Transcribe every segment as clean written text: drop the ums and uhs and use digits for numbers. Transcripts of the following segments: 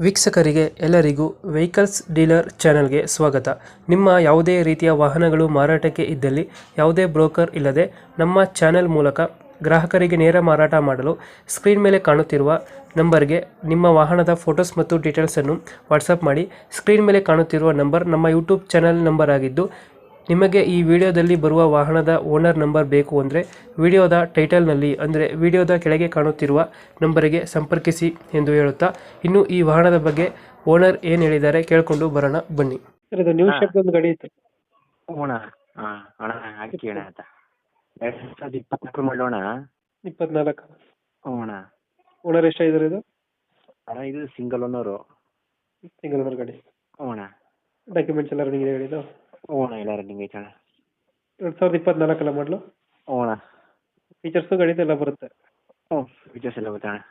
ವೀಕ್ಷಕರಿಗೆ ಎಲ್ಲರಿಗೂ vehicles dealer ಚಾನೆಲ್ಗೆ ಸ್ವಾಗತ. ನಿಮ್ಮ ಯಾವುದೇ ರೀತಿಯ ವಾಹನಗಳು ಮಾರಾಟಕ್ಕೆ ಇದ್ದಲ್ಲಿ ಯಾವುದೇ ಬ್ರೋಕರ್ ಇಲ್ಲದೆ ನಮ್ಮ ಚಾನೆಲ್ ಮೂಲಕ ಗ್ರಾಹಕರಿಗೆ ನೇರ ಮಾರಾಟ ಮಾಡಲು ಸ್ಕ್ರೀನ್ ಮೇಲೆ ಕಾಣುತ್ತಿರುವ ನಂಬರ್ಗೆ ನಿಮ್ಮ ವಾಹನದ ಫೋಟೋಸ್ ಮತ್ತು ಡೀಟೇಲ್ಸನ್ನು ವಾಟ್ಸಪ್ ಮಾಡಿ. ಸ್ಕ್ರೀನ್ ಮೇಲೆ ಕಾಣುತ್ತಿರುವ ನಂಬರ್ ನಮ್ಮ ಯೂಟ್ಯೂಬ್ ಚಾನೆಲ್ ನಂಬರ್ ಆಗಿದ್ದು, ನಿಮಗೆ ಈ ವಿಡಿಯೋದಲ್ಲಿ ಬರುವ ವಾಹನದ ಓನರ್ ನಂಬರ್ ಬೇಕು ಅಂದರೆ ವಿಡಿಯೋದ ಟೈಟಲ್ನಲ್ಲಿ ಅಂದರೆ ವಿಡಿಯೋದ ಕೆಳಗೆ ಕಾಣುತ್ತಿರುವ ನಂಬರಿಗೆ ಸಂಪರ್ಕಿಸಿ ಎಂದು ಹೇಳುತ್ತಾ, ಇನ್ನು ಈ ವಾಹನದ ಬಗ್ಗೆ ಓನರ್ ಏನು ಹೇಳಿದ್ದಾರೆ ಕೇಳಿಕೊಂಡು ಬರೋಣ ಬನ್ನಿ. ಸರ್, ಇದು ನ್ಯೂ ಶೆಡ್ ಒಂದು ಗಾಡಿ ಇತ್ತು. ಅಣ್ಣ ಅಣ್ಣ ಹಾಕಿ ಅಣ್ಣ ಆಯ್ತಾ 2024 ಮಾಡೋಣ. 24 ಅಣ್ಣ ಓನರ್ ಎಷ್ಟಾಗಿದ್ದಾರೆ ಇದು? ಅಣ್ಣ ಇದು ಸಿಂಗಲ್ ಓನರು. ಸಿಂಗಲ್ ಓನರ್ ಗಾಡಿ. ಅಣ್ಣ ಡಾಕ್ಯುಮೆಂಟ್ಸ್ ಎಲ್ಲ ರನ್ನಿಂಗ್ ಇದೆ ಗಾಡಿದು? ಅಣ್ಣ ಎಲ್ಲ ರನ್ನಿಂಗ್ ಐತೆ ಅಣ್ಣ. 2024 ಮಾಡಲು. ಅಣ್ಣ ಫೀಚರ್ಸು ಗಾಡಿದು ಎಲ್ಲ ಬರುತ್ತೆ? ಫೀಚರ್ಸ್ ಎಲ್ಲ ಗೊತ್ತಾ ಅಣ್ಣ.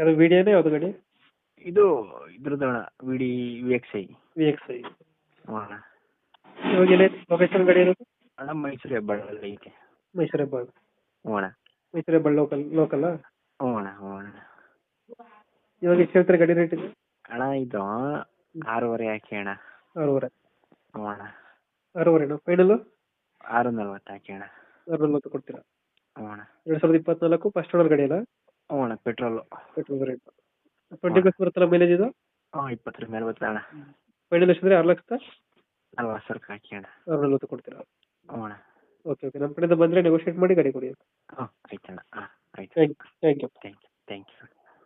ಅದು ವಿಡಿಯೋನೇ ಯಾವುದು ಗಾಡಿ? ಇದು ಇದ್ರದ್ದು ಅಣ್ಣ, VXI. ಅಣ್ಣ ಇವಾಗ ಲೊಕೇಶನ್ ಗಾಡಿ ಇರೋದು? ಅಣ್ಣ ಮೈಸೂರು ಹೆಬ್ಬಾಳಲ್ಲಿ ಐತೆ. ಮೈಸೂರು ಹೆಬ್ಬಾಳ. ಅಣ್ಣ ಮೈಸೂರು ಹೆಬ್ಬಾಳ ಲೋಕಲ್. ಅಣ್ಣ ಇವಾಗ ಎಷ್ಟು ಹೇಳ್ತಾರೆ ಗಾಡಿ ರೇಟ್? ಇದು ಅಣ್ಣ ಇದು 6.5 ಹಾಕಿ ಅಣ್ಣ. 6.5. ಅಣ್ಣ 6.5 ಫೈನಲ್? 6.40 ಹಾಕಿ ಅಣ್ಣ. 6.40 ಕೊಡ್ತೀರಾ? ಅಣ್ಣ 2024 ಫಸ್ಟ್ ಓನರ್ ಗಾಡಿ ಅಲ್ಲ? ಅಣ್ಣ ಪೆಟ್ರೋಲ್ ರೇಟ್ 20 ಪ್ಲಸ್ ಬರುತ್ತಲ್ಲ ಮೈಲೇಜ್ ಇದು? 20 ಮೇಲೆ ಬರ್ತದೆ ಅಣ್ಣ. ಫೈನಲ್ ಎಷ್ಟಿದ್ರೆ 6,40,000 ಹಾಕಿ ಅಣ್ಣ. 6.40 ಕೊಡ್ತೀರಾ? ಅಣ್ಣ ಓಕೆ ನಮ್ಮ ಕಡೆಯಿಂದ ಬಂದರೆ ನೆಗೋಷಿಯೇಟ್ ಮಾಡಿ ಗಾಡಿ ಕೊಡಿ. ಆಯ್ತಣ್ಣ. ಆಯ್ತು. Thank you. Thank you.